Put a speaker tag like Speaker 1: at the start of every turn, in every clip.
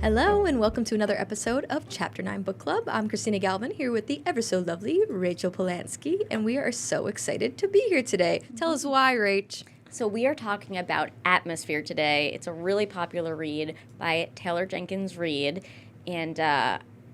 Speaker 1: Hello and welcome to another episode of Chapter 9 Book Club. I'm Christina Galvin here with the ever so lovely Rachel Polanski, and we are so excited to be here today. Tell us why, Rach.
Speaker 2: So we are talking about Atmosphere today. It's a really popular read by Taylor Jenkins Reid, and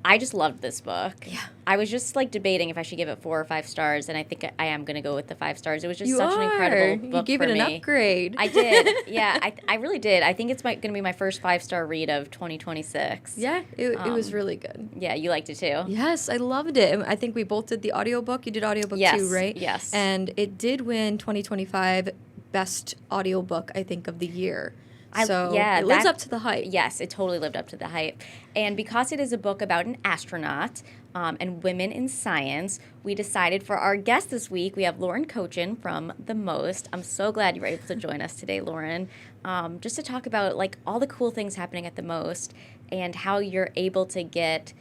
Speaker 2: I just loved this book.
Speaker 1: Yeah.
Speaker 2: I was just debating if I should give it 4 or 5 stars, and I think I am going to go with the 5 stars. It was just
Speaker 1: You
Speaker 2: such
Speaker 1: are.
Speaker 2: an incredible book.
Speaker 1: You gave
Speaker 2: for
Speaker 1: it an
Speaker 2: me.
Speaker 1: upgrade.
Speaker 2: I did. Yeah, I really did. I think it's going to be my first 5-star read of 2026.
Speaker 1: Yeah, it was really good.
Speaker 2: Yeah, you liked it too?
Speaker 1: Yes, I loved it. I think we both did the audiobook. You did audiobook too, right?
Speaker 2: Yes.
Speaker 1: And it did win 2025 Best Audiobook, I think, of the year. It lives up to the hype.
Speaker 2: Yes, it totally lived up to the hype. And because it is a book about an astronaut and women in science, we decided for our guest this week, we have Lauren Cochin from The Most. I'm so glad you were able to join us today, Lauren, just to talk about all the cool things happening at The Most and how you're able to get,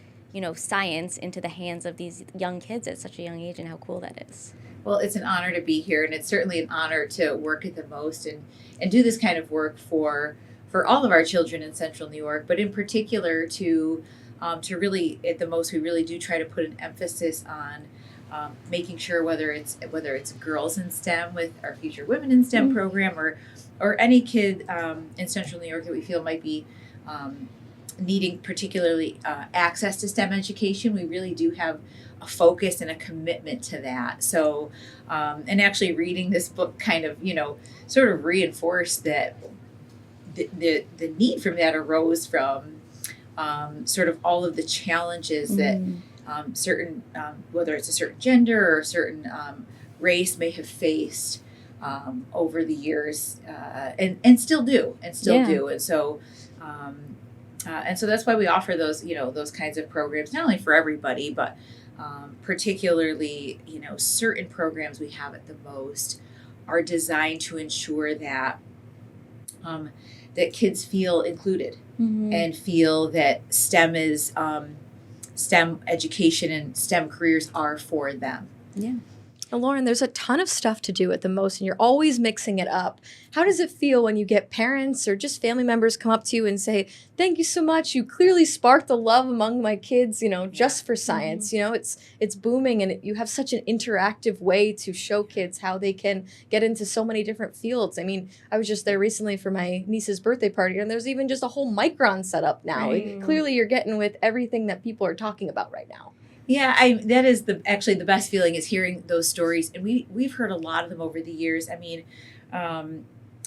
Speaker 2: science into the hands of these young kids at such a young age and how cool that is.
Speaker 3: Well, it's an honor to be here, and it's certainly an honor to work at The Most and do this kind of work for all of our children in Central New York, but in particular to really, at The Most, we really do try to put an emphasis on making sure whether it's girls in STEM with our Future Women in STEM program or any kid in Central New York that we feel might be needing particularly access to STEM education. We really do have a focus and a commitment to that. So, and actually reading this book kind of, sort of reinforced that the need from that arose from sort of all of the challenges that certain, whether it's a certain gender or a certain race may have faced over the years and still do. And so, and so that's why we offer those, those kinds of programs, not only for everybody, but particularly, certain programs we have at The Most are designed to ensure that that kids feel included and feel that STEM is STEM education and STEM careers are for them.
Speaker 2: Yeah.
Speaker 1: Now, Lauren, there's a ton of stuff to do at The Most, and you're always mixing it up. How does it feel when you get parents or just family members come up to you and say, thank you so much, you clearly sparked the love among my kids, just for science. It's booming, and you have such an interactive way to show kids how they can get into so many different fields. I mean, I was just there recently for my niece's birthday party, and there's even just a whole micron set up now.
Speaker 3: Right.
Speaker 1: Clearly, you're getting with everything that people are talking about right now.
Speaker 3: Yeah, that is actually the best feeling is hearing those stories, and we've heard a lot of them over the years. I mean,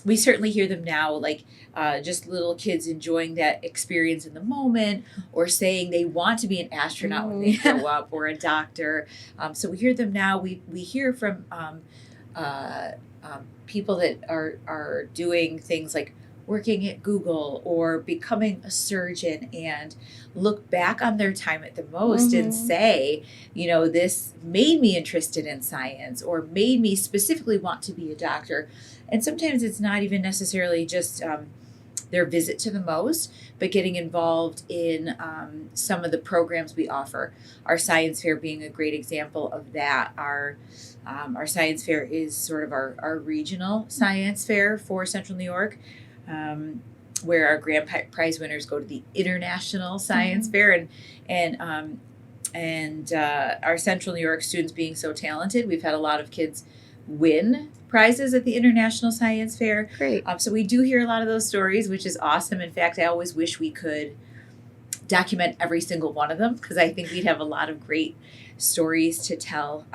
Speaker 3: we certainly hear them now, just little kids enjoying that experience in the moment, or saying they want to be an astronaut when they grow up, or a doctor. So we hear them now. We hear from people that are doing things like working at Google or becoming a surgeon and look back on their time at The Most and say, this made me interested in science or made me specifically want to be a doctor. And sometimes it's not even necessarily just their visit to The Most, but getting involved in some of the programs we offer. Our science fair being a great example of that. Our science fair is sort of our regional science fair for Central New York. Where our grand prize winners go to the international science fair, and our Central New York students being so talented, we've had a lot of kids win prizes at the international science fair.
Speaker 1: Great.
Speaker 3: So we do hear a lot of those stories, which is awesome. In fact, I always wish we could document every single one of them because I think we'd have a lot of great stories to tell.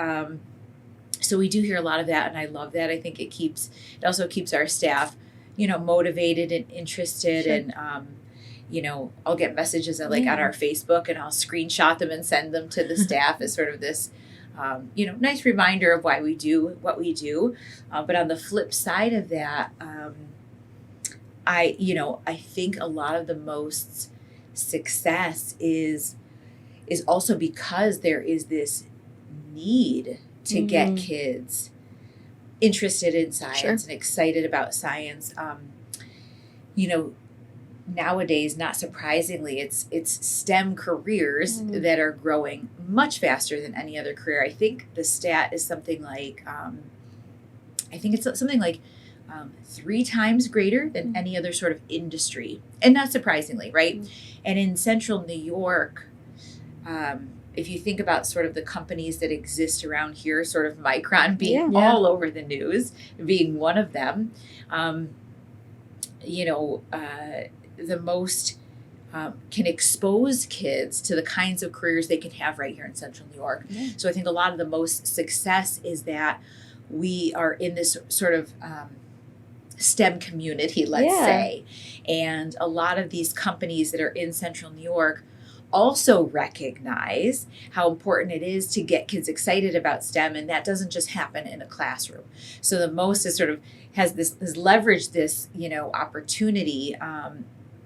Speaker 3: So we do hear a lot of that, and I love that. I think it also keeps our staff motivated and interested.
Speaker 1: Sure.
Speaker 3: And, I'll get messages on our Facebook, and I'll screenshot them and send them to the staff as sort of this, nice reminder of why we do what we do. But on the flip side of that, I think a lot of The Most's success is also because there is this need to get kids interested in science and excited about science. Nowadays, not surprisingly, it's STEM careers that are growing much faster than any other career. I think the stat is something like 3 times greater than any other sort of industry. And not surprisingly, right? And in central New York, if you think about sort of the companies that exist around here, sort of Micron being all over the news, being one of them, the most can expose kids to the kinds of careers they can have right here in central New York. So I think a lot of the most success is that we are in this sort of STEM community, let's say. And a lot of these companies that are in central New York also recognize how important it is to get kids excited about STEM, and that doesn't just happen in a classroom. So the most is sort of has leveraged this, opportunity,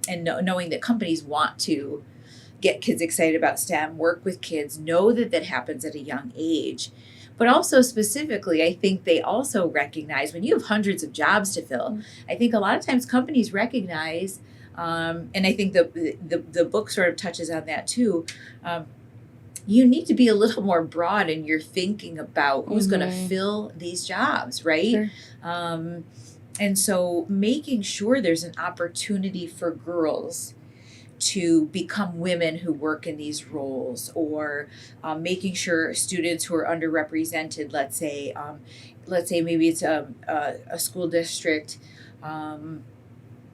Speaker 3: and knowing that companies want to get kids excited about STEM, work with kids, know that that happens at a young age. But also specifically, I think they also recognize when you have hundreds of jobs to fill, I think a lot of times companies recognize, and I think the book sort of touches on that too, you need to be a little more broad in your thinking about who's going to fill these jobs, right? Sure. And so making sure there's an opportunity for girls to become women who work in these roles, or making sure students who are underrepresented, let's say maybe it's a school district, one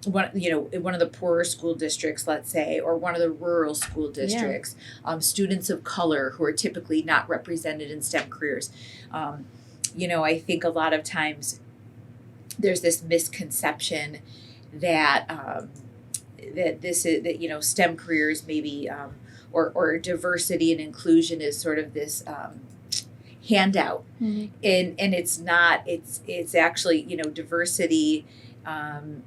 Speaker 3: of the poorer school districts, let's say, or one of the rural school districts, students of color who are typically not represented in STEM careers. I think a lot of times there's this misconception that STEM careers maybe or diversity and inclusion is sort of this handout, and it's not. It's actually diversity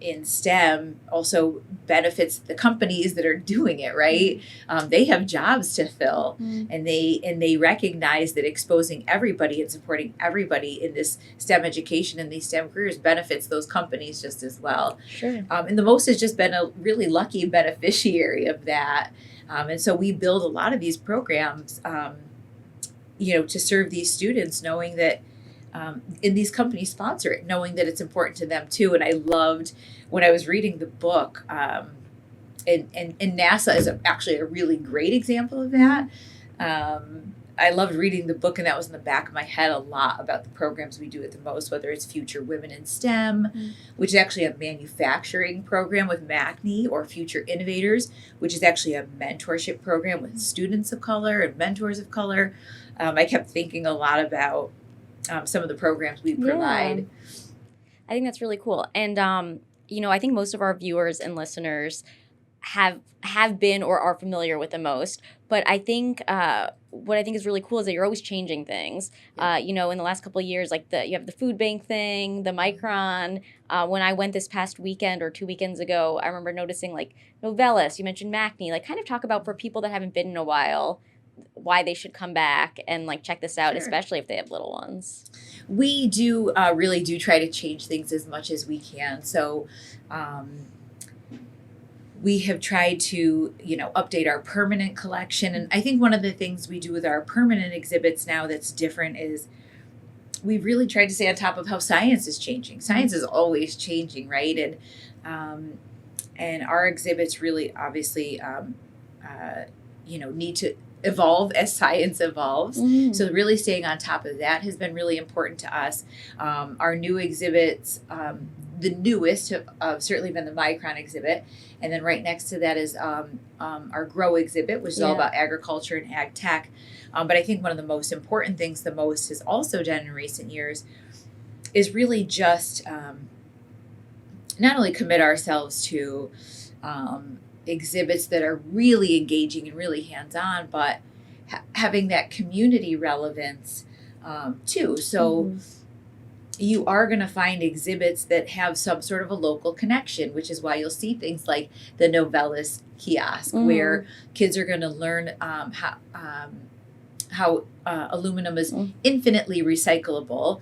Speaker 3: in STEM also benefits the companies that are doing it, right? They have jobs to fill, and they recognize that exposing everybody and supporting everybody in this STEM education and these STEM careers benefits those companies just as well.
Speaker 2: Sure.
Speaker 3: And the most has just been a really lucky beneficiary of that. And so we build a lot of these programs, to serve these students, knowing that and these companies sponsor it, knowing that it's important to them too. And I loved when I was reading the book, and NASA is actually a really great example of that. I loved reading the book, and that was in the back of my head a lot about the programs we do at the most, whether it's Future Women in STEM, which is actually a manufacturing program with MACNY, or Future Innovators, which is actually a mentorship program with students of color and mentors of color. I kept thinking a lot about some of the programs we provide.
Speaker 2: I think that's really cool. And, I think most of our viewers and listeners have been or are familiar with the most. But I think what I think is really cool is that you're always changing things. In the last couple of years, like you have the food bank thing, the Micron. When I went this past weekend or 2 weekends ago, I remember noticing like Novellus, you mentioned MACNY, like kind of talk about for people that haven't been in a while, why they should come back and like check this out, especially if they have little ones.
Speaker 3: We do really do try to change things as much as we can. So we have tried to, update our permanent collection. And I think one of the things we do with our permanent exhibits now that's different is we've really tried to stay on top of how science is changing. Science is always changing, right? And our exhibits really obviously, need to evolve as science evolves. So really staying on top of that has been really important to us. Our new exhibits, the newest have certainly been the Micron exhibit. And then right next to that is our Grow exhibit, which is all about agriculture and ag tech. But I think one of the most important things the most has also done in recent years is really just not only commit ourselves to exhibits that are really engaging and really hands-on, but having that community relevance too. So you are going to find exhibits that have some sort of a local connection, which is why you'll see things like the Novellus kiosk, where kids are going to learn how aluminum is infinitely recyclable.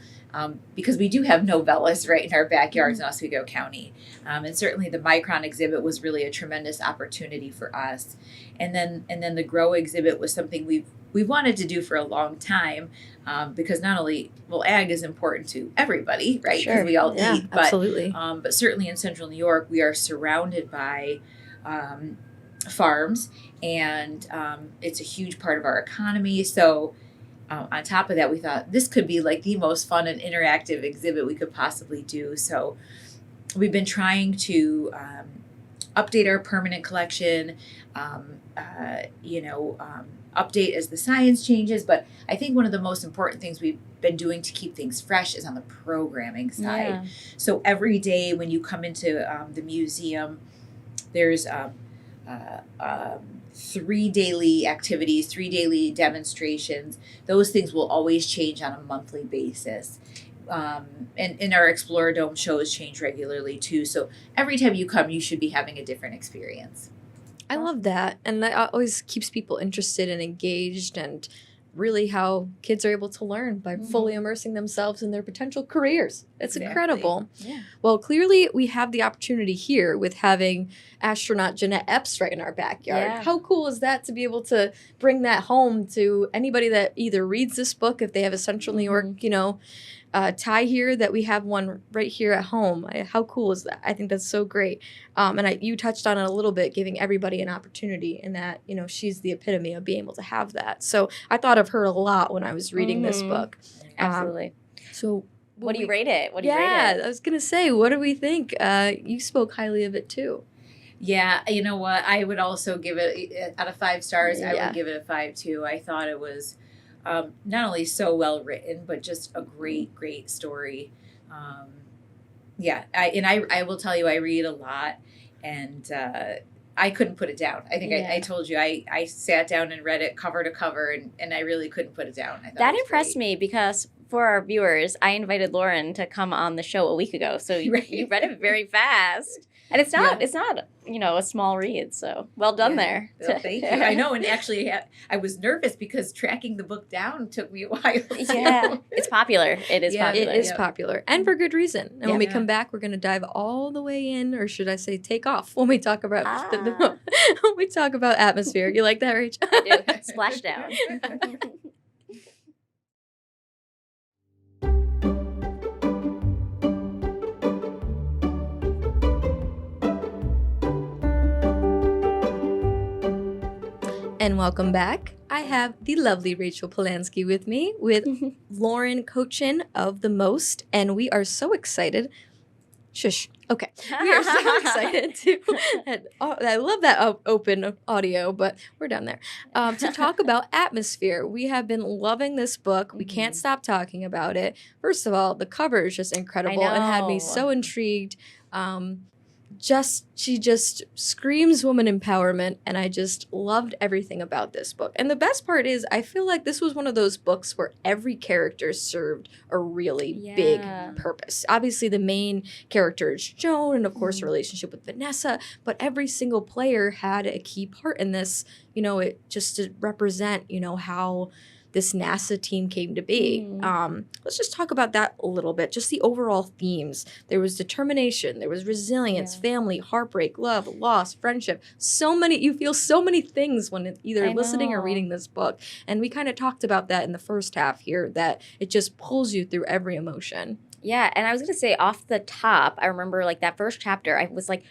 Speaker 3: Because we do have Novellus right in our backyards in Oswego County. And certainly the Micron exhibit was really a tremendous opportunity for us. And then the Grow exhibit was something we've we wanted to do for a long time, because not only, well, ag is important to everybody, right? Because
Speaker 2: Sure.
Speaker 3: we all
Speaker 1: Yeah,
Speaker 3: eat,
Speaker 1: absolutely.
Speaker 3: but certainly in central New York, we are surrounded by farms, and it's a huge part of our economy. So on top of that, we thought this could be like the most fun and interactive exhibit we could possibly do. So we've been trying to update our permanent collection, update as the science changes. But I think one of the most important things we've been doing to keep things fresh is on the programming side.
Speaker 2: Yeah.
Speaker 3: So every day when you come into the museum, there's 3 daily activities, 3 daily demonstrations. Those things will always change on a monthly basis. And our Explorer Dome shows change regularly too. So every time you come, you should be having a different experience.
Speaker 1: I love that. And that always keeps people interested and engaged, and really how kids are able to learn by fully immersing themselves in their potential careers. It's
Speaker 3: Exactly.
Speaker 1: incredible.
Speaker 2: Yeah.
Speaker 1: Well, clearly we have the opportunity here with having astronaut Jeanette Epps right in our backyard.
Speaker 2: Yeah.
Speaker 1: How cool is that to be able to bring that home to anybody that either reads this book, if they have a Central New York, tie here, that we have one right here at home. How cool is that? I think that's so great. And you touched on it a little bit, giving everybody an opportunity, in that, she's the epitome of being able to have that. So I thought of her a lot when I was reading this book.
Speaker 2: Absolutely.
Speaker 1: So
Speaker 2: What do you rate it? What do you rate
Speaker 1: yeah,
Speaker 2: it?
Speaker 1: I was going to say, what do we think? You spoke highly of it too.
Speaker 3: Yeah, you know what? I would also give it, out of 5 stars, I
Speaker 1: Yeah.
Speaker 3: would give it a 5 too. I thought it was not only so well written, but just a great story. I will tell you, I read a lot, and I couldn't put it down. I think
Speaker 2: Yeah.
Speaker 3: I told you, I sat down and read it cover to cover, and I really couldn't put it down. I thought
Speaker 2: That
Speaker 3: it was
Speaker 2: impressed
Speaker 3: great.
Speaker 2: me because for our viewers, I invited Lauren to come on the show a week ago. So you read it very fast. And it's not a small read. So well done there.
Speaker 3: Well, thank you. I know, and actually I was nervous because tracking the book down took me a while.
Speaker 2: Yeah, it's popular. It is
Speaker 3: Yeah,
Speaker 2: popular.
Speaker 1: It is
Speaker 3: Yep.
Speaker 1: popular, and for good reason. And when we
Speaker 3: Yeah.
Speaker 1: come back, we're going to dive all the way in, or should I say take off, when we talk about when we talk about atmosphere. You like that, Rach?
Speaker 2: I do. Splashdown.
Speaker 1: And welcome back. I have the lovely Rachel Polanski with me, with Lauren Cochin of The Most, and we are so excited. Shush. Okay. We are so excited to, I love that open audio, but we're down there, to talk about atmosphere. We have been loving this book. We can't stop talking about it. First of all, the cover is just incredible and had me
Speaker 2: know.
Speaker 1: so intrigued. She just screams woman empowerment, and I just loved everything about this book. And the best part is, I feel like this was one of those books where every character served a really big purpose. Obviously, the main character is Joan, and of course, her relationship with Vanessa, but every single player had a key part in this, it just to represent, how this NASA team came to be. Let's just talk about that a little bit, just the overall themes. There was determination, there was resilience, family, heartbreak, love, loss, friendship. You feel so many things when either listening or reading this book. And we kind of talked about that in the first half here, that it just pulls you through every emotion.
Speaker 2: Yeah, and I was going to say, off the top, I remember like that first chapter, I was like,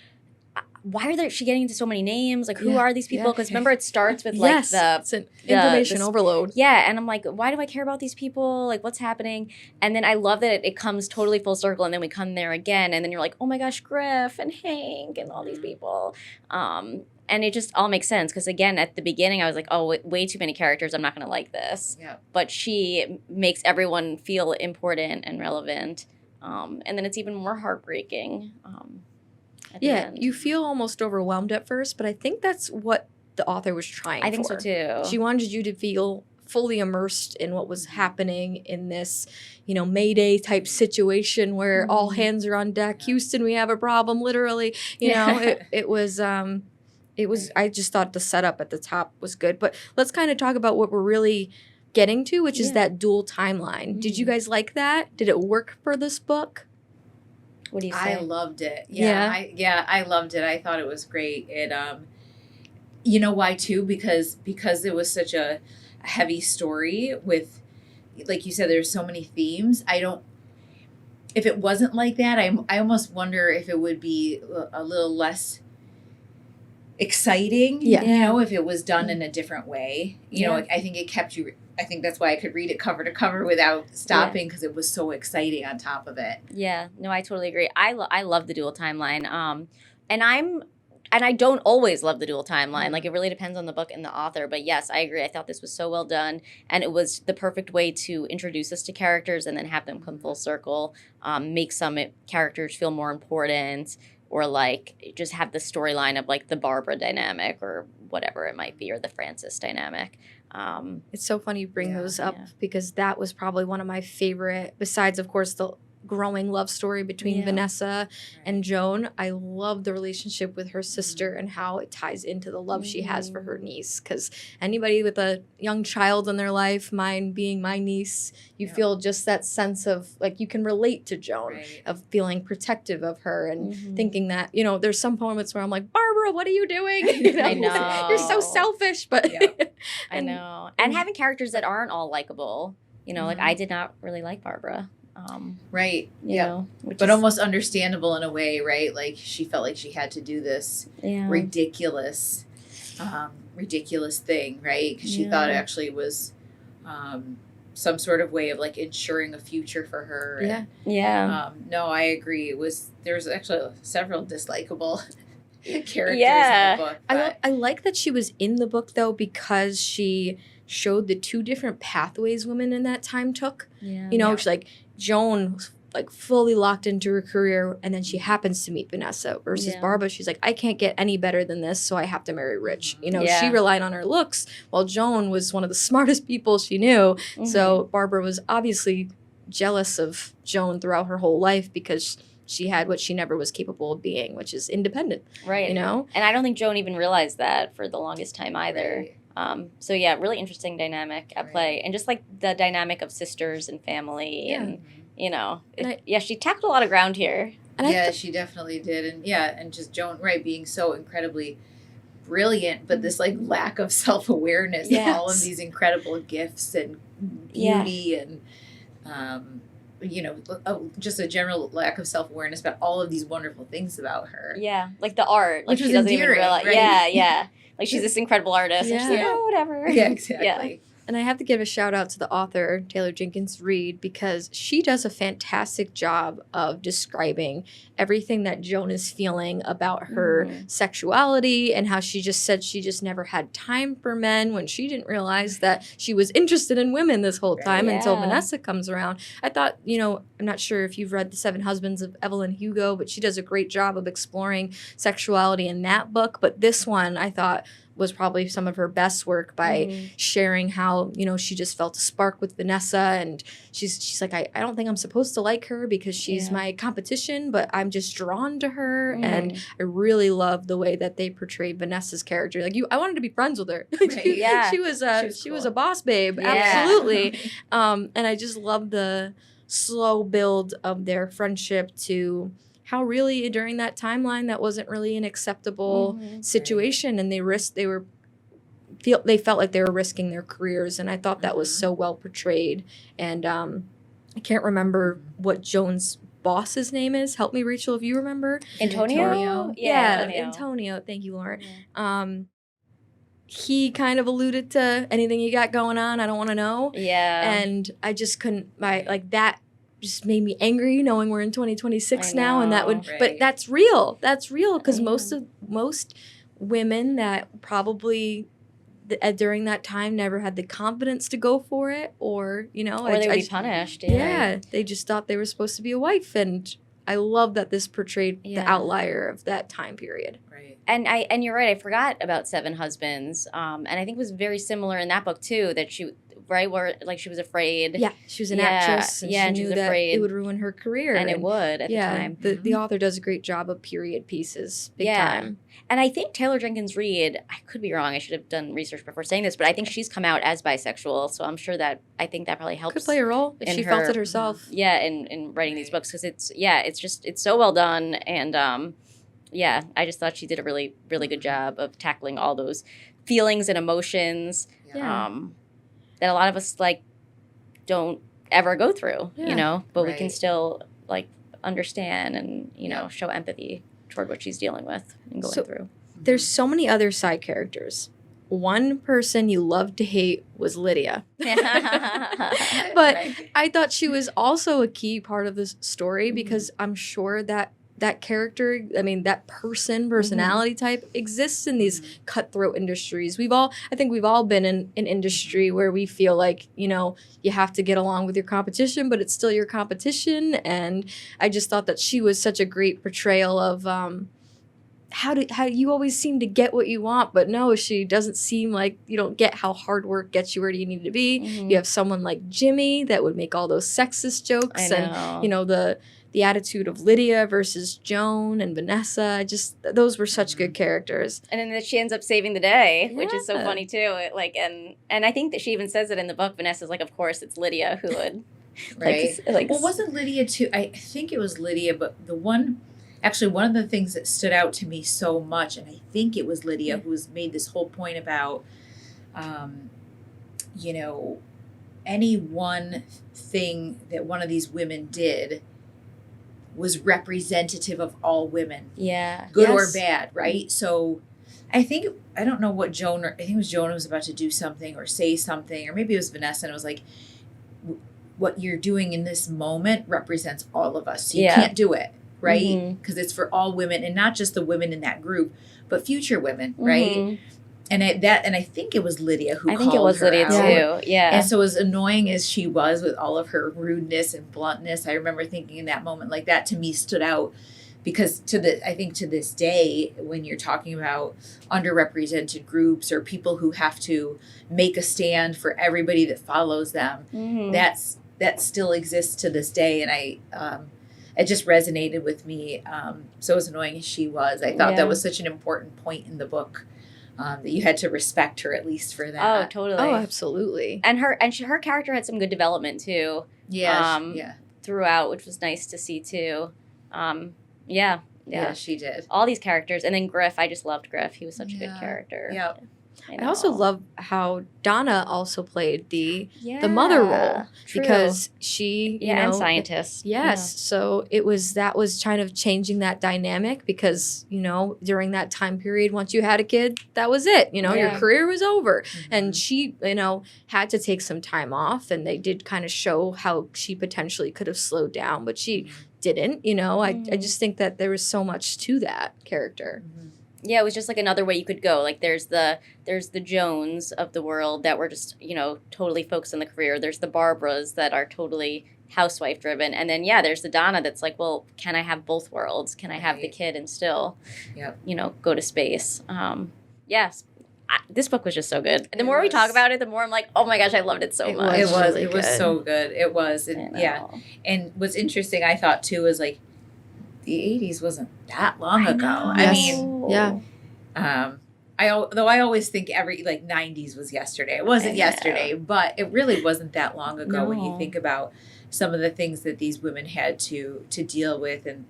Speaker 2: why are she getting into so many names? Like, who are these people? Because remember, it starts with like
Speaker 1: it's an information overload.
Speaker 2: Yeah, and I'm like, why do I care about these people? Like, what's happening? And then I love that it comes totally full circle, and then we come there again, and then you're like, oh my gosh, Griff and Hank and all these people. And it just all makes sense because, again, at the beginning, I was like, oh, way too many characters. I'm not going to like this.
Speaker 3: Yeah.
Speaker 2: But she makes everyone feel important and relevant. And then it's even more heartbreaking.
Speaker 1: Yeah, you feel almost overwhelmed at first, but I think that's what the author was trying for.
Speaker 2: I think so too.
Speaker 1: She wanted you to feel fully immersed in what was happening in this, Mayday type situation where all hands are on deck. Houston, we have a problem, literally. It was I just thought the setup at the top was good. But let's kind of talk about what we're really getting to, which is that dual timeline. Did you guys like that? Did it work for this book?
Speaker 2: What do you say?
Speaker 3: I loved it.
Speaker 1: Yeah.
Speaker 3: I loved it. I thought it was great. It, you know why too? Because it was such a heavy story with, like you said, there's so many themes. If it wasn't like that, I almost wonder if it would be a little less exciting,
Speaker 1: Yeah.
Speaker 3: you know, if it was done in a different way. You know,
Speaker 2: Yeah.
Speaker 3: I think it kept you, I think that's why I could read it cover to cover without stopping, because it was so exciting on top of it.
Speaker 2: Yeah, no, I totally agree. I love the dual timeline. And I don't always love the dual timeline. Like, it really depends on the book and the author. But yes, I agree. I thought this was so well done, and it was the perfect way to introduce us to characters and then have them come full circle. Make some characters feel more important, or like just have the storyline of like the Barbara dynamic or whatever it might be, or the Francis dynamic.
Speaker 1: It's so funny you bring
Speaker 3: Yeah.
Speaker 1: those up
Speaker 2: Yeah.
Speaker 1: because that was probably one of my favorite, besides, of course, the growing love story between
Speaker 2: Yeah.
Speaker 1: Vanessa and Joan. I love the relationship with her sister and how it ties into the love she has for her niece. Because anybody with a young child in their life, mine being my niece, you
Speaker 3: Yeah.
Speaker 1: feel just that sense of like you can relate to Joan,
Speaker 3: Right.
Speaker 1: of feeling protective of her and
Speaker 2: Mhm.
Speaker 1: thinking that, you know, there's some moments where I'm like, Barbara, what are you doing? You know,
Speaker 2: I know.
Speaker 1: you're so selfish, but
Speaker 3: Yeah.
Speaker 2: I
Speaker 1: and-
Speaker 2: know. And having characters that aren't all likable. You know, like
Speaker 3: Mhm.
Speaker 2: I did not really like Barbara.
Speaker 3: Right.
Speaker 2: You
Speaker 3: Yeah.
Speaker 2: know, which
Speaker 3: But
Speaker 2: is-
Speaker 3: almost understandable in a way, right? Like she felt like she had to do this
Speaker 2: yeah.
Speaker 3: ridiculous thing, right? Because she thought it
Speaker 2: Yeah.
Speaker 3: actually was some sort of way of like ensuring a future for her.
Speaker 1: Yeah.
Speaker 2: Yeah.
Speaker 3: No, I agree. There was actually several dislikable characters
Speaker 2: Yeah.
Speaker 3: in the book.
Speaker 1: I like that she was in the book though because she showed the two different pathways women in that time took.
Speaker 2: Yeah.
Speaker 1: You know,
Speaker 3: Yeah.
Speaker 1: she's like Joan was like fully locked into her career, and then she happens to meet Vanessa versus
Speaker 2: Yeah.
Speaker 1: Barbara. She's like, I can't get any better than this, so I have to marry rich. You know,
Speaker 2: Yeah.
Speaker 1: she relied on her looks, while Joan was one of the smartest people she knew.
Speaker 2: Mm-hmm.
Speaker 1: So Barbara was obviously jealous of Joan throughout her whole life because she had what she never was capable of being, which is independent.
Speaker 2: Right.
Speaker 1: You know,
Speaker 2: And I don't think Joan even realized that for the longest time either.
Speaker 3: Right.
Speaker 2: So yeah, really interesting dynamic at
Speaker 3: Right.
Speaker 2: play, and just like the dynamic of sisters and family,
Speaker 1: Yeah.
Speaker 2: and you know,
Speaker 1: And
Speaker 2: yeah, she tackled a lot of ground here.
Speaker 1: and I
Speaker 3: Yeah, she definitely did. And just Joan, right, being so incredibly brilliant, but this like lack of self-awareness of all of
Speaker 1: Yes.
Speaker 3: these incredible gifts and
Speaker 2: Yeah.
Speaker 3: beauty and you know, just a general lack of self-awareness about all of these wonderful things about her.
Speaker 2: Yeah, like the art, like
Speaker 3: Which
Speaker 2: she
Speaker 3: was
Speaker 2: doesn't even
Speaker 3: endearing,
Speaker 2: realize.
Speaker 3: right?
Speaker 2: Yeah, yeah, like she's this incredible artist. And she's like,
Speaker 1: Yeah.
Speaker 2: oh, whatever.
Speaker 3: Yeah, exactly.
Speaker 1: And I have to give a shout out to the author, Taylor Jenkins Reid, because she does a fantastic job of describing everything that Joan is feeling about her sexuality and how she just said she just never had time for men when she didn't realize that she was interested in women this whole time
Speaker 2: Right.
Speaker 1: until
Speaker 2: Yeah.
Speaker 1: Vanessa comes around. I thought, you know, I'm not sure if you've read The Seven Husbands of Evelyn Hugo, but she does a great job of exploring sexuality in that book. But this one, I thought, was probably some of her best work by sharing how, you know, she just felt a spark with Vanessa, and she's like, I don't think I'm supposed to like her because she's
Speaker 2: Yeah.
Speaker 1: my competition, but I'm just drawn to her.
Speaker 2: Mhm.
Speaker 1: And I really love the way that they portrayed Vanessa's character. Like I wanted to be friends with her. Like,
Speaker 3: Right.
Speaker 2: Yeah.
Speaker 1: she was
Speaker 3: She was
Speaker 1: a
Speaker 3: cool.
Speaker 1: boss babe.
Speaker 2: Yeah.
Speaker 1: Absolutely. And I just love the slow build of their friendship to how really during that timeline that wasn't really an acceptable situation, and they felt like they were risking their careers, and I thought that was so well portrayed. And I can't remember what Joan's boss's name is. Help me, Rachel, if you remember.
Speaker 2: Antonio?
Speaker 3: Antonio.
Speaker 2: Yeah,
Speaker 1: Antonio. Thank you, Lauren.
Speaker 2: Yeah.
Speaker 1: He kind of alluded to anything you got going on, I don't want to know.
Speaker 2: Yeah.
Speaker 1: And I just couldn't, that just made me angry knowing we're in 2026
Speaker 2: I
Speaker 1: now, and that would,
Speaker 3: know.
Speaker 1: but
Speaker 3: Right.
Speaker 1: that's real because
Speaker 2: I
Speaker 1: most women that probably during that time never had the confidence to go for it, or you know,
Speaker 2: or they would be punished.
Speaker 1: yeah, they just thought they were supposed to be a wife. And I love that this portrayed the
Speaker 2: Yeah.
Speaker 1: outlier of that time period.
Speaker 3: Right.
Speaker 2: And you're right. I forgot about Seven Husbands. And I think it was very similar in that book too. That she where like she was afraid.
Speaker 1: Yeah, she was an
Speaker 2: Yeah,
Speaker 1: actress, and
Speaker 2: yeah,
Speaker 1: she
Speaker 2: and she
Speaker 1: knew
Speaker 2: was
Speaker 1: that
Speaker 2: afraid.
Speaker 1: it would ruin her career,
Speaker 2: and it would at the time.
Speaker 1: The author does a great job of period pieces, big
Speaker 2: Yeah.
Speaker 1: time.
Speaker 2: And I think Taylor Jenkins Reid, I could be wrong, I should have done research before saying this, but I think she's come out as bisexual. So I'm sure that I think that probably helps.
Speaker 1: Could play a role if
Speaker 2: in
Speaker 1: she felt
Speaker 2: her-
Speaker 1: it herself.
Speaker 2: Yeah, in writing these
Speaker 3: Right.
Speaker 2: books, because it's so well done. And yeah, I just thought she did a really, really good job of tackling all those feelings and emotions.
Speaker 1: Yeah.
Speaker 2: that a lot of us like don't ever go through,
Speaker 1: Yeah.
Speaker 2: you know, but we
Speaker 3: Right.
Speaker 2: can still like understand and, you know, show empathy toward what she's dealing with and going
Speaker 1: So-
Speaker 2: through.
Speaker 1: There's so many other side characters. One person you loved to hate was Lydia. But
Speaker 3: Right.
Speaker 1: I thought she was also a key part of this story
Speaker 3: Mhm.
Speaker 1: because I'm sure that character, I mean, that personality type exists in these cutthroat industries. I think we've all been in an industry where we feel like, you know, you have to get along with your competition, but it's still your competition. And I just thought that she was such a great portrayal of how you always seem to get what you want, but no, she doesn't seem like you don't get how hard work gets you where you need to be.
Speaker 2: Mhm.
Speaker 1: You have someone like Jimmy that would make all those sexist jokes,
Speaker 2: I
Speaker 1: and
Speaker 2: know.
Speaker 1: you know the attitude of Lydia versus Joan and Vanessa. Those were such good characters.
Speaker 2: And then she ends up saving the day, which is so
Speaker 1: Yeah.
Speaker 2: funny too. And I think that she even says it in the book. Vanessa's like, of course, it's Lydia who would
Speaker 3: Right.
Speaker 2: like
Speaker 3: Well, wasn't Lydia too? I think it was Lydia, but one of the things that stood out to me so much, and I think it was Lydia who made this whole point about, you know, any one thing that one of these women did was representative of all women,
Speaker 2: yeah,
Speaker 3: good or
Speaker 1: Yes.
Speaker 3: bad, right? So I don't know what I think it was Joan was about to do something or say something, or maybe it was Vanessa, and it was like, what you're doing in this moment represents all of us. So you
Speaker 2: Yeah.
Speaker 3: can't do it, right?
Speaker 2: Mhm.
Speaker 3: Because it's for all women, and not just the women in that group, but future women, right?
Speaker 2: Mhm.
Speaker 3: And I think it was Lydia who
Speaker 2: I
Speaker 3: called
Speaker 2: think it was
Speaker 3: her
Speaker 2: Lydia
Speaker 3: out.
Speaker 2: too. Yeah.
Speaker 3: And so as annoying as she was with all of her rudeness and bluntness, I remember thinking in that moment, like, that to me stood out, because I think to this day, when you're talking about underrepresented groups or people who have to make a stand for everybody that follows them,
Speaker 2: Mhm.
Speaker 3: that still exists to this day. And it just resonated with me. So as annoying as she was, I thought
Speaker 2: Yeah.
Speaker 3: that was such an important point in the book, that you had to respect her at least for
Speaker 2: Oh,
Speaker 3: that.
Speaker 2: totally.
Speaker 1: Oh, absolutely.
Speaker 2: And her character had some good development too
Speaker 3: Yeah,
Speaker 2: yeah. throughout, which was nice to see too. Yeah.
Speaker 3: yeah, she did.
Speaker 2: All these characters, and then Griff. I just loved Griff. He was such a good
Speaker 3: Yeah.
Speaker 2: character.
Speaker 3: Yeah.
Speaker 1: I also love how Donna also played the
Speaker 2: yeah.
Speaker 1: mother role
Speaker 2: True.
Speaker 1: because she, you
Speaker 2: and
Speaker 1: know,
Speaker 2: scientists.
Speaker 1: Yes. So that was kind of changing that dynamic because, you know, during that time period, once you had a kid, that was it. You know, your
Speaker 2: Yeah.
Speaker 1: career was over.
Speaker 3: Mm-hmm.
Speaker 1: And she, you know, had to take some time off, and they did kind of show how she potentially could have slowed down, but she didn't, you know. I
Speaker 2: Mhm.
Speaker 1: just think that there was so much to that character.
Speaker 2: Yeah, it was just like another way you could go. Like there's the Jones of the world that were just, you know, totally focused on the career. There's the Barbaras that are totally housewife driven. And then there's the Donna that's like, well, can I have both worlds? Can I have the
Speaker 3: Right.
Speaker 2: kid and still
Speaker 3: Yep.
Speaker 2: you know, go to space? Yes. This book was just so good. And the
Speaker 3: It
Speaker 2: more we
Speaker 3: was.
Speaker 2: talk about it, the more I'm like, oh my gosh, I loved it so
Speaker 1: It
Speaker 2: much.
Speaker 1: was. really
Speaker 3: It was
Speaker 1: good.
Speaker 3: so good. It was.
Speaker 2: I
Speaker 3: And,
Speaker 2: know.
Speaker 3: yeah. And what's interesting, I thought too, was like, the 80s wasn't that long ago.
Speaker 2: know.
Speaker 3: I
Speaker 1: Yes.
Speaker 3: mean,
Speaker 1: Yeah.
Speaker 3: though I always think 90s was yesterday. It wasn't
Speaker 2: I know.
Speaker 3: yesterday, but it really wasn't that long ago when you
Speaker 2: No.
Speaker 3: think about some of the things that these women had to deal with, and,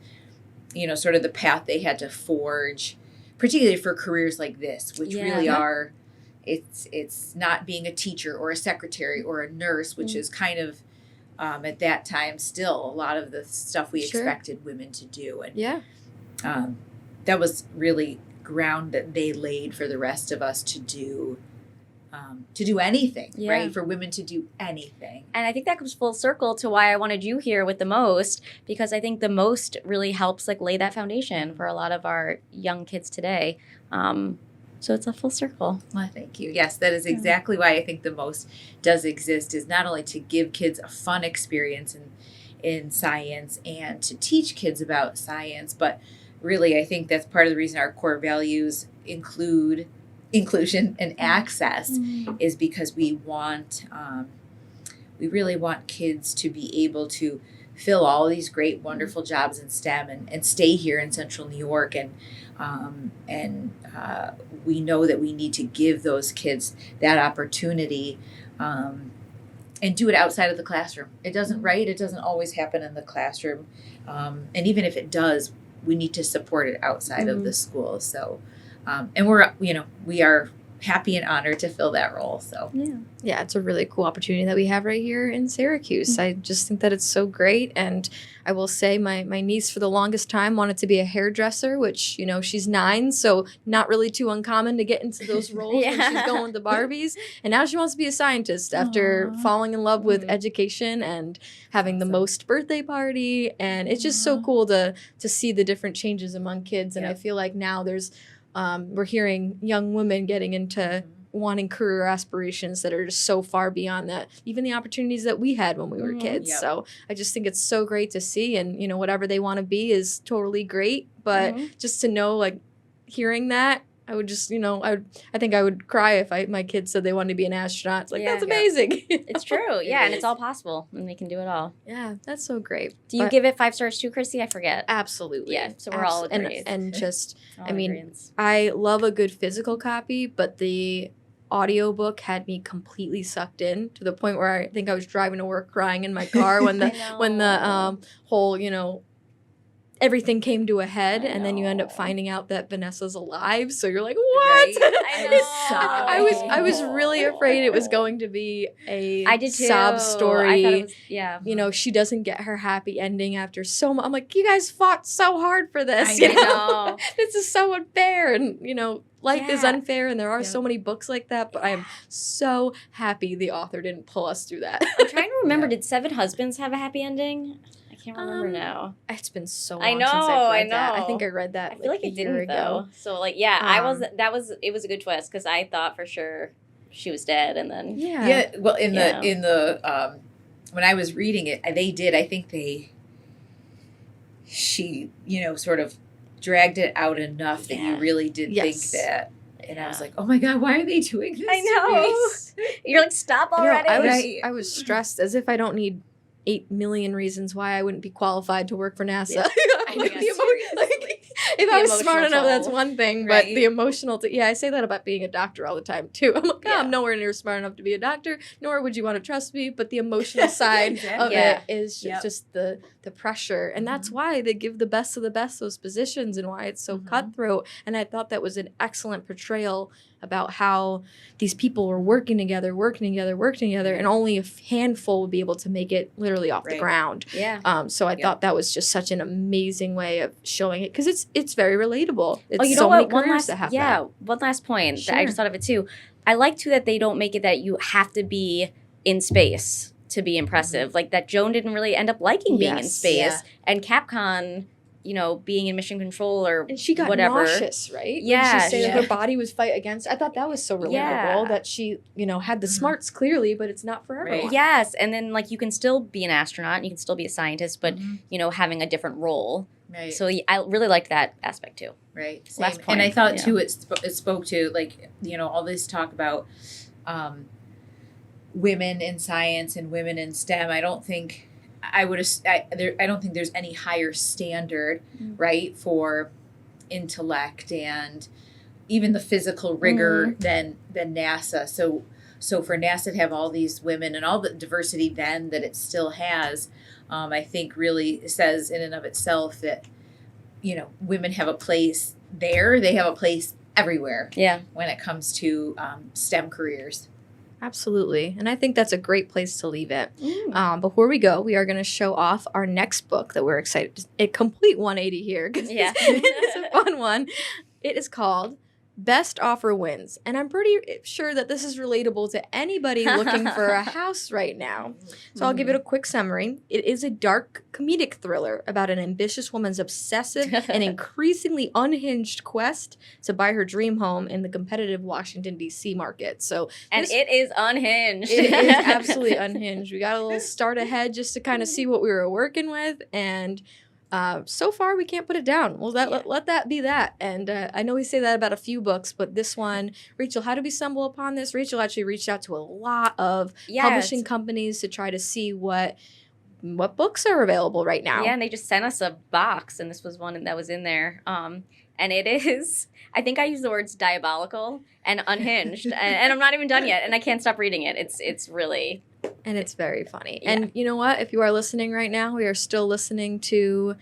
Speaker 3: you know, sort of the path they had to forge, particularly for careers like this, which
Speaker 2: Yeah.
Speaker 3: really are, it's not being a teacher or a secretary or a nurse, which is kind of, at that time still a lot of the stuff we
Speaker 1: Sure.
Speaker 3: expected women to do. And
Speaker 1: Yeah.
Speaker 3: that was really ground that they laid for the rest of us to do anything,
Speaker 2: Yeah.
Speaker 3: right? For women to do anything.
Speaker 2: And I think that comes full circle to why I wanted you here with the most, because I think the most really helps like lay that foundation for a lot of our young kids today. So it's a full circle.
Speaker 3: Well, thank you. Yes, that is exactly why I think the most does exist, is not only to give kids a fun experience in science and to teach kids about science, but really I think that's part of the reason our core values include inclusion and access, is because we really want kids to be able to fill all these great, wonderful jobs in STEM and stay here in Central New York. And we know that we need to give those kids that opportunity, and do it outside of the classroom. It doesn't always happen in the classroom. And even if it does, we need to support it outside of the school. So, and we are happy and honored to fill that role. So
Speaker 1: Yeah, it's a really cool opportunity that we have right here in Syracuse. I just think that it's so great. And I will say my niece for the longest time wanted to be a hairdresser, which, you know, she's 9, so not really too uncommon to get into those roles when she's going with the Barbies. And now she wants to be a scientist after falling in love with education and having the most birthday party. And it's just so cool to see the different changes among kids. And I feel like now there's we're hearing young women getting into wanting career aspirations that are just so far beyond that, even the opportunities that we had when we were kids. So I just think it's so great to see, and, you know, whatever they want to be is totally great. But just to know, like, hearing that, I would just, you know, I think I would cry if my kids said they wanted to be an astronaut. It's like, that's amazing.
Speaker 2: It's true. Yeah, and it's all possible, and they can do it all.
Speaker 1: Yeah, that's so great.
Speaker 2: Do you give it 5 stars too, Christy? I forget.
Speaker 1: Absolutely.
Speaker 2: Yeah, so we're all agreed.
Speaker 1: And just, I mean, I love a good physical copy, but the audiobook had me completely sucked in to the point where I think I was driving to work crying in my car when the whole, you know, everything came to a head, and then you end up finding out that Vanessa's alive. So you're like, what?
Speaker 3: Right?
Speaker 1: I was really afraid it was going to be a sob story.
Speaker 2: I thought it was,
Speaker 1: You know, she doesn't get her happy ending after so much. I'm like, you guys fought so hard for this.
Speaker 3: I
Speaker 1: You know?
Speaker 2: know.
Speaker 1: This is so unfair. And, you know, life is unfair, and there are so many books like that, but I am so happy the author didn't pull us through that.
Speaker 2: I'm trying to remember, did Seven Husbands have a happy ending? I can't remember now.
Speaker 1: It's been so long
Speaker 2: I know,
Speaker 1: since I've read
Speaker 2: I
Speaker 1: that. I
Speaker 2: know.
Speaker 1: think I read that
Speaker 2: I feel like
Speaker 1: a
Speaker 2: it
Speaker 1: year
Speaker 2: didn't
Speaker 1: ago.
Speaker 2: though. So like, it was a good twist, because I thought for sure she was dead, and then
Speaker 3: Well, in the when I was reading it, they did. I think she, you know, sort of dragged it out enough that you really did think that. And I was like, oh my God, why are they doing this?
Speaker 2: I know. You're like, stop already.
Speaker 1: I was stressed, as if I don't need 8 million reasons why I wouldn't be qualified to work for NASA.
Speaker 2: Yeah.
Speaker 1: If
Speaker 2: The
Speaker 1: I was smart enough,
Speaker 2: emotional
Speaker 1: that's
Speaker 2: toll.
Speaker 1: one thing. But the emotional, I say that about being a doctor all the time too. I'm like, I'm nowhere near smart enough to be a doctor, nor would you want to trust me. But the emotional side of it is just the pressure. And that's why they give the best of the best those positions, and why it's so cutthroat. And I thought that was an excellent portrayal about how these people were working together, and only a handful would be able to make it literally off the ground. So I thought that was just such an amazing way of showing it, because it's very relatable. It's
Speaker 2: you know
Speaker 1: so
Speaker 2: what?
Speaker 1: many careers that have that.
Speaker 2: One last point that I just thought of it too. I like too that they don't make it that you have to be in space to be impressive. Like that Joan didn't really end up liking being in space, and Capcom, you know, being in mission control or
Speaker 1: and she got
Speaker 2: whatever.
Speaker 1: Nauseous, right?
Speaker 2: Yeah,
Speaker 1: she said that her body was fight against. I thought that was so relatable that she, you know, had the smarts clearly, but it's not for everyone.
Speaker 2: Yes, and then like you can still be an astronaut, and you can still be a scientist, but you know, having a different role.
Speaker 3: Right.
Speaker 2: So I really liked that aspect too.
Speaker 3: Right. Same.
Speaker 2: Last point.
Speaker 3: And I thought too, it spoke to, like, you know, all this talk about women in science and women in STEM. I don't think I don't think there's any higher standard, right, for intellect and even the physical rigor than NASA. So for NASA to have all these women and all the diversity then that it still has, I think really says in and of itself that, you know, women have a place there. They have a place everywhere.
Speaker 2: Yeah.
Speaker 3: When it comes to STEM careers.
Speaker 1: Absolutely. And I think that's a great place to leave it. Before we go, we are going to show off our next book that we're excited. A complete 180 here, because it's a fun one. It is called Best Offer Wins. And I'm pretty sure that this is relatable to anybody looking for a house right now. So I'll give it a quick summary. It is a dark comedic thriller about an ambitious woman's obsessive and increasingly unhinged quest to buy her dream home in the competitive Washington, D.C. market.
Speaker 2: And it is unhinged.
Speaker 1: It is absolutely unhinged. We got a little start ahead just to kind of see what we were working with, and so far we can't put it down. Well, let that be that. And I know we say that about a few books, but this one, Rachel, how did we stumble upon this? Rachel actually reached out to a lot of publishing companies to try to see what books are available right now.
Speaker 2: Yeah, and they just sent us a box, and this was one that was in there. And it is, I think I used the words diabolical and unhinged, and I'm not even done yet, and I can't stop reading it. It's really...
Speaker 1: And it's very funny.
Speaker 2: Yeah.
Speaker 1: And you know what? If you are listening right now, we are still listening to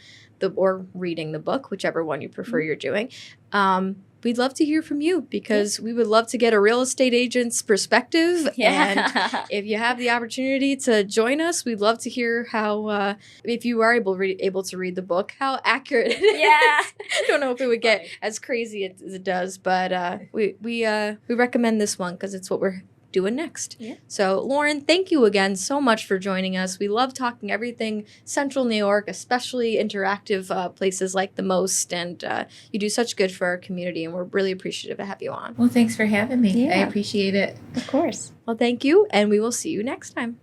Speaker 1: or reading the book, whichever one you prefer you're doing. we'd love to hear from you because we would love to get a real estate agent's perspective.
Speaker 2: Yeah.
Speaker 1: And if you have the opportunity to join us, we'd love to hear how, if you are able to read the book, how accurate it is.
Speaker 2: Yeah.
Speaker 1: I don't know if it would get as crazy as it does, but we recommend this one because it's what we're doing next.
Speaker 2: Yeah.
Speaker 1: So Lauren, thank you again so much for joining us. We love talking everything Central New York, especially interactive places like the Most, and you do such good for our community, and we're really appreciative to have you on.
Speaker 3: Well, thanks for having me.
Speaker 2: Yeah.
Speaker 3: I appreciate it.
Speaker 2: Of course.
Speaker 1: Well, thank you, and we will see you next time.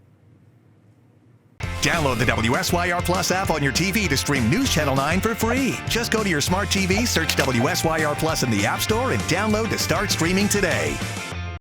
Speaker 4: Download the WSYR Plus app on your TV to stream News Channel 9 for free. Just go to your smart TV, search WSYR Plus in the App Store, and download to start streaming today.